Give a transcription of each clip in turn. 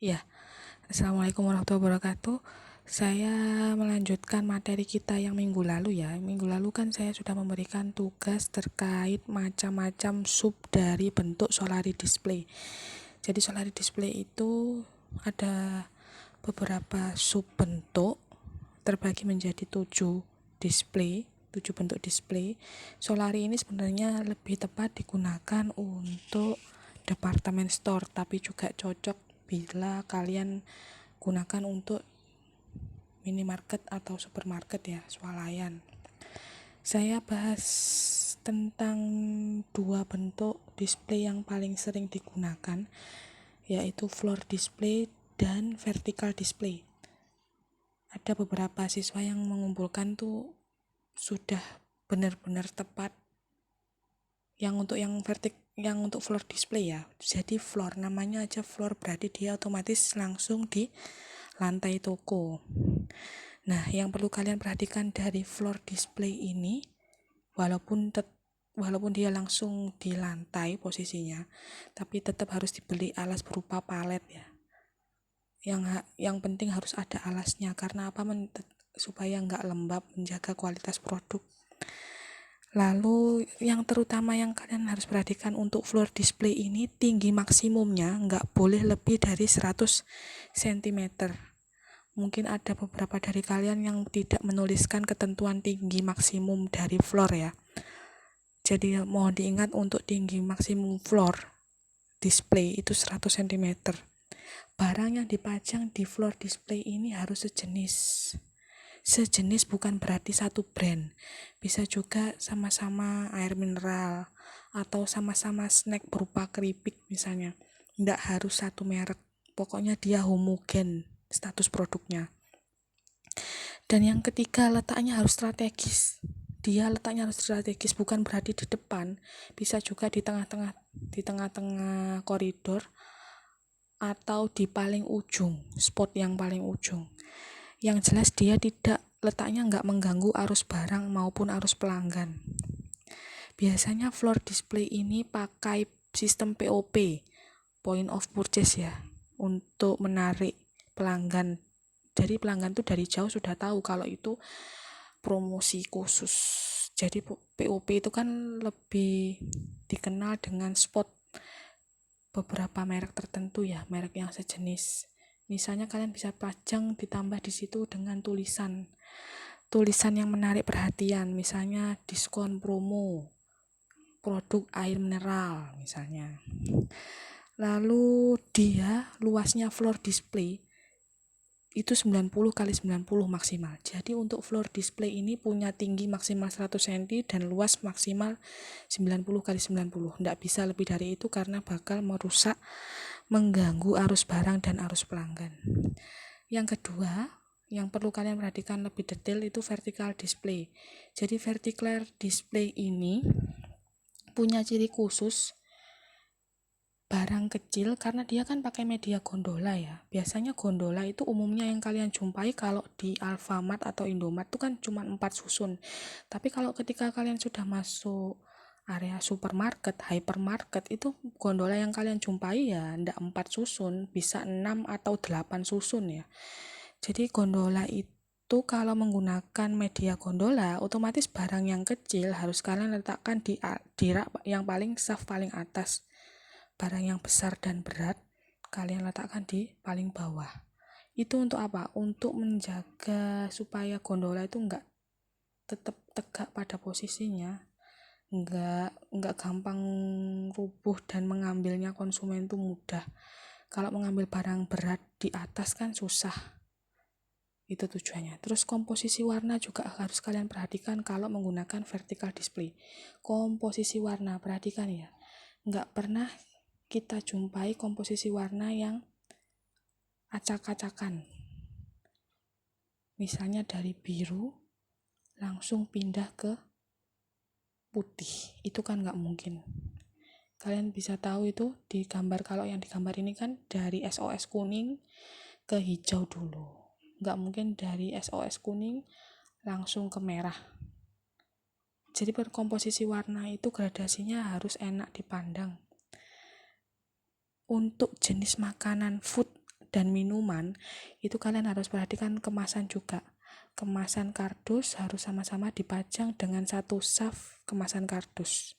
Ya, Assalamualaikum warahmatullahi wabarakatuh. Saya melanjutkan materi kita yang minggu lalu ya. Minggu lalu kan saya sudah memberikan tugas terkait macam-macam sub dari bentuk Solari display. Jadi Solari display itu ada beberapa sub bentuk terbagi menjadi 7 bentuk display. Solari ini sebenarnya lebih tepat digunakan untuk department store, tapi juga cocok bila kalian gunakan untuk minimarket atau supermarket ya, swalayan. Saya bahas tentang 2 bentuk display yang paling sering digunakan, yaitu floor display dan vertical display. Ada beberapa siswa yang mengumpulkan tuh sudah benar-benar tepat yang untuk floor display ya. Jadi floor, namanya aja floor, berarti dia otomatis langsung di lantai toko. Nah, yang perlu kalian perhatikan dari floor display ini, walaupun dia langsung di lantai posisinya, tapi tetap harus dibeli alas berupa palet ya. Yang penting harus ada alasnya, karena apa? Supaya nggak lembab, menjaga kualitas produk. Lalu yang terutama yang kalian harus perhatikan untuk floor display ini, tinggi maksimumnya nggak boleh lebih dari 100 cm. Mungkin ada beberapa dari kalian yang tidak menuliskan ketentuan tinggi maksimum dari floor ya. Jadi mohon diingat, untuk tinggi maksimum floor display itu 100 cm. Barang yang dipajang di floor display ini harus sejenis, bukan berarti satu brand. Bisa juga sama-sama air mineral atau sama-sama snack berupa keripik misalnya. Nggak harus satu merek, pokoknya dia homogen status produknya. Dan yang ketiga, letaknya harus strategis. Bukan berarti di depan, bisa juga di tengah-tengah koridor atau di paling ujung, spot yang paling ujung. Yang jelas dia letaknya nggak mengganggu arus barang maupun arus pelanggan. Biasanya floor display ini pakai sistem POP, point of purchase ya, untuk menarik pelanggan. Jadi pelanggan tuh dari jauh sudah tahu kalau itu promosi khusus. Jadi POP itu kan lebih dikenal dengan spot beberapa merek tertentu ya, merek yang sejenis. Misalnya kalian bisa pajang ditambah di situ dengan tulisan yang menarik perhatian, misalnya diskon promo produk air mineral misalnya. Lalu dia luasnya floor display itu 90 kali 90 maksimal. Jadi untuk floor display ini punya tinggi maksimal 100 cm dan luas maksimal 90 kali 90. Nggak bisa lebih dari itu karena bakal mengganggu arus barang dan arus pelanggan. Yang kedua, yang perlu kalian perhatikan lebih detail itu vertical display. Jadi vertical display ini punya ciri khusus barang kecil karena dia kan pakai media gondola ya. Biasanya gondola itu umumnya yang kalian jumpai kalau di Alfamart atau Indomart itu kan cuma 4 susun. Tapi kalau ketika kalian sudah masuk area supermarket, hypermarket, itu gondola yang kalian jumpai ya ndak 4 susun, bisa 6 atau 8 susun ya. Jadi gondola itu kalau menggunakan media gondola, otomatis barang yang kecil harus kalian letakkan di rak yang paling saf paling atas. Barang yang besar dan berat kalian letakkan di paling bawah. Itu untuk apa? Untuk menjaga supaya gondola itu enggak tetap tegak pada posisinya, enggak gampang rubuh, dan mengambilnya konsumen itu mudah. Kalau mengambil barang berat di atas kan susah. Itu tujuannya. Terus komposisi warna juga harus kalian perhatikan kalau menggunakan vertical display. Komposisi warna, perhatikan ya. Enggak pernah kita jumpai komposisi warna yang acak-acakan. Misalnya dari biru langsung pindah ke putih, itu kan nggak mungkin. Kalian bisa tahu itu di gambar, kalau yang digambar ini kan dari SOS kuning ke hijau dulu. Nggak mungkin dari SOS kuning langsung ke merah. Jadi komposisi warna itu gradasinya harus enak dipandang. Untuk jenis makanan food dan minuman, itu kalian harus perhatikan kemasan juga. Kemasan kardus harus sama-sama dipajang dengan satu saf kemasan kardus.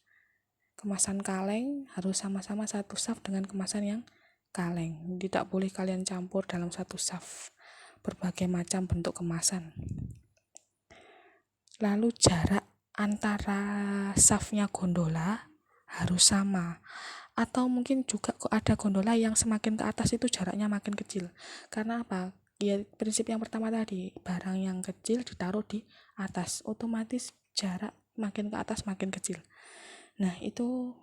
Kemasan kaleng harus sama-sama satu saf dengan kemasan yang kaleng. Tidak boleh kalian campur dalam satu saf berbagai macam bentuk kemasan. Lalu jarak antara safnya gondola harus sama. Atau mungkin juga kok ada gondola yang semakin ke atas itu jaraknya makin kecil. Karena apa? Ya prinsip yang pertama tadi, barang yang kecil ditaruh di atas, otomatis jarak makin ke atas makin kecil. Nah, itu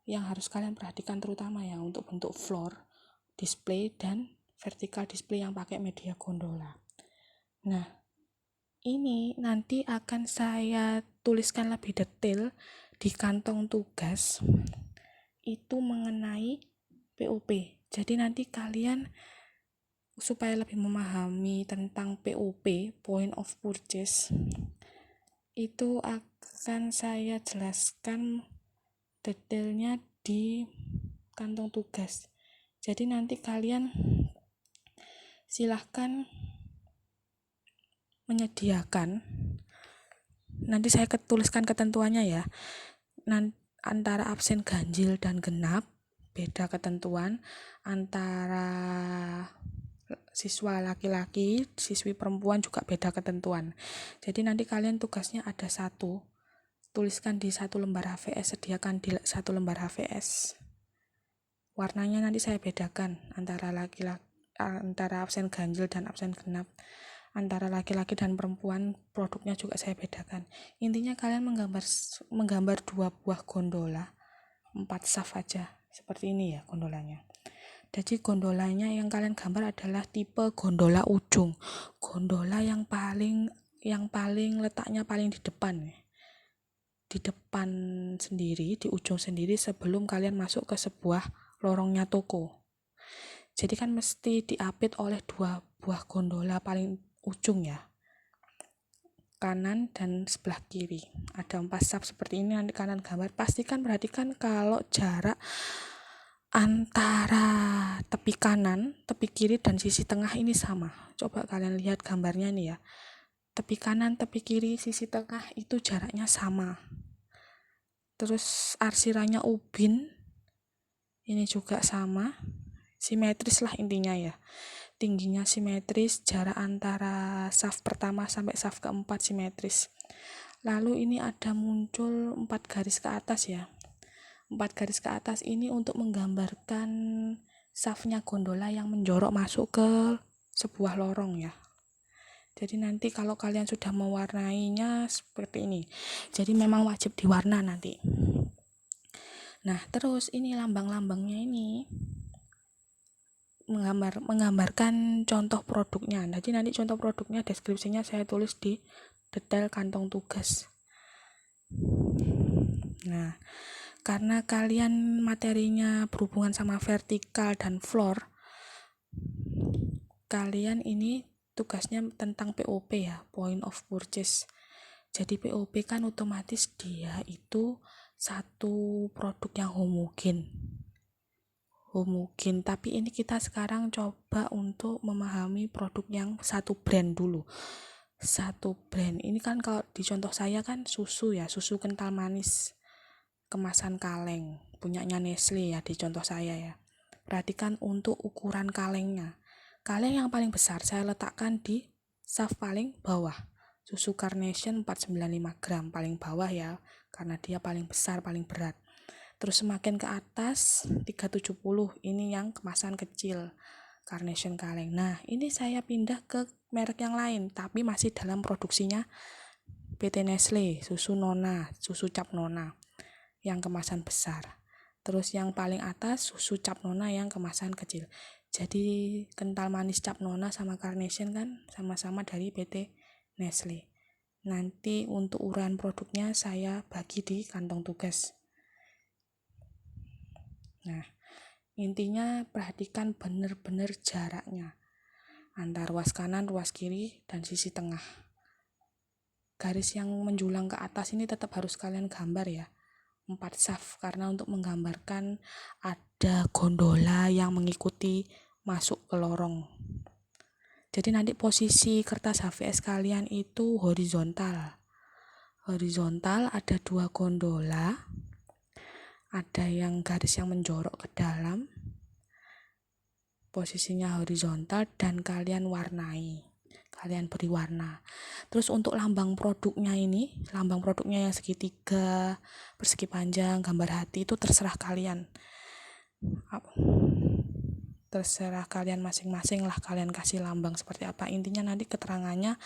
yang harus kalian perhatikan terutama ya untuk bentuk floor, display, dan vertical display yang pakai media gondola. Nah, ini nanti akan saya tuliskan lebih detail di kantong tugas itu mengenai POP. Jadi nanti kalian supaya lebih memahami tentang POP, point of purchase, itu akan saya jelaskan detailnya di kantong tugas. Jadi nanti kalian silahkan menyediakan, nanti saya tuliskan ketentuannya ya, antara absen ganjil dan genap beda ketentuan, antara siswa laki-laki, siswi perempuan juga beda ketentuan. Jadi nanti kalian tugasnya ada satu, tuliskan di satu lembar HVS, sediakan di satu lembar HVS. Warnanya nanti saya bedakan antara laki-laki, antara absen ganjil dan absen genap, antara laki-laki dan perempuan, produknya juga saya bedakan. Intinya kalian menggambar 2 buah gondola, 4 saf aja, seperti ini ya gondolanya. Jadi gondolanya yang kalian gambar adalah tipe gondola ujung, gondola yang paling letaknya paling di depan, sendiri, di ujung sendiri sebelum kalian masuk ke sebuah lorongnya toko. Jadi kan mesti diapit oleh 2 buah gondola paling ujung ya, kanan dan sebelah kiri. Ada 4 saf seperti ini, nanti kalian gambar. Pastikan perhatikan kalau jarak antara tepi kanan, tepi kiri, dan sisi tengah ini sama. Coba kalian lihat gambarnya nih ya. Tepi kanan, tepi kiri, sisi tengah itu jaraknya sama. Terus arsirannya ubin ini juga sama. Simetris lah intinya ya. Tingginya simetris, jarak antara saf pertama sampai saf keempat simetris. Lalu ini ada muncul 4 garis ke atas ya. 4 garis ke atas ini untuk menggambarkan safnya gondola yang menjorok masuk ke sebuah lorong ya. Jadi nanti kalau kalian sudah mewarnainya seperti ini, jadi memang wajib diwarna nanti. Nah terus ini lambang-lambangnya ini menggambarkan contoh produknya. Jadi nanti contoh produknya, deskripsinya saya tulis di detail kantong tugas. Nah, karena kalian materinya berhubungan sama vertikal dan floor, kalian ini tugasnya tentang POP ya, point of purchase. Jadi POP kan otomatis dia itu satu produk yang homogen, tapi ini kita sekarang coba untuk memahami produk yang satu brand dulu. Satu brand ini kan kalau di contoh saya kan susu ya, susu kental manis kemasan kaleng punyanya Nestle ya di contoh saya ya. Perhatikan untuk ukuran kalengnya. Kaleng yang paling besar saya letakkan di saf paling bawah. Susu Carnation 495 gram paling bawah ya, karena dia paling besar, paling berat. Terus semakin ke atas 370 ini yang kemasan kecil Carnation kaleng. Nah ini saya pindah ke merek yang lain tapi masih dalam produksinya PT Nestle, susu Nona, susu cap Nona yang kemasan besar. Terus yang paling atas susu cap Nona yang kemasan kecil. Jadi kental manis cap Nona sama Carnation kan sama-sama dari PT Nestle. Nanti untuk uraian produknya saya bagi di kantong tugas. Nah, intinya perhatikan benar-benar jaraknya antara ruas kanan, ruas kiri, dan sisi tengah. Garis yang menjulang ke atas ini tetap harus kalian gambar ya, 4 saf, karena untuk menggambarkan ada gondola yang mengikuti masuk ke lorong. Jadi nanti posisi kertas HVS kalian itu horizontal. Horizontal ada 2 gondola, ada yang garis yang menjorok ke dalam, posisinya horizontal, dan kalian warnai. Kalian beri warna. Terus untuk lambang produknya ini, lambang produknya yang segitiga, persegi panjang, gambar hati, itu terserah kalian. Terserah kalian masing-masing lah, kalian kasih lambang seperti apa. Intinya nanti keterangannya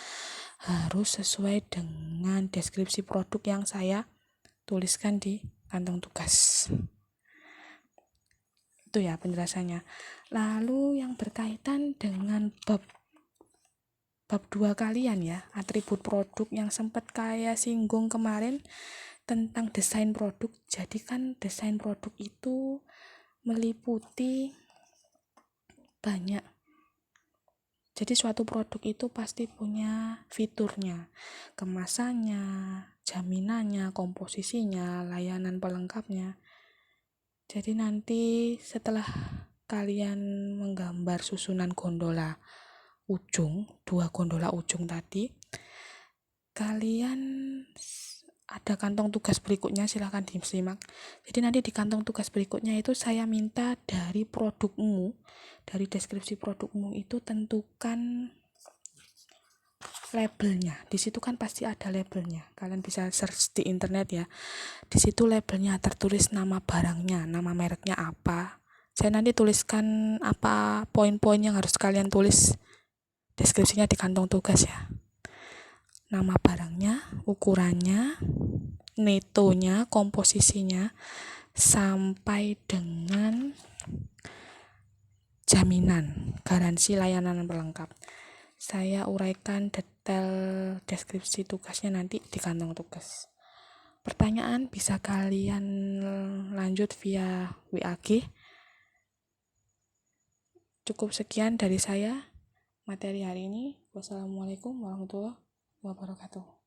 harus sesuai dengan deskripsi produk yang saya tuliskan di kantong tugas. Itu ya penjelasannya. Lalu yang berkaitan dengan bab 2 kalian ya, atribut produk yang sempat kayak singgung kemarin tentang desain produk. Jadi kan desain produk itu meliputi banyak. Jadi suatu produk itu pasti punya fiturnya, kemasannya, jaminannya, komposisinya, layanan pelengkapnya. Jadi nanti setelah kalian menggambar susunan gondola ujung, 2 gondola ujung tadi, kalian ada kantong tugas berikutnya, silahkan disimak. Jadi nanti di kantong tugas berikutnya itu saya minta dari produkmu, dari deskripsi produkmu itu tentukan labelnya. Di situ kan pasti ada labelnya. Kalian bisa search di internet ya. Di situ labelnya tertulis nama barangnya, nama mereknya apa. Saya nanti tuliskan apa poin-poin yang harus kalian tulis deskripsinya di kantong tugas ya. Nama barangnya, ukurannya, netonya, komposisinya, sampai dengan jaminan, garansi layanan pelengkap. Saya uraikan detail deskripsi tugasnya nanti di kantong tugas. Pertanyaan bisa kalian lanjut via WA-G. Cukup sekian dari saya materi hari ini. Wassalamualaikum warahmatullahi wabarakatuh.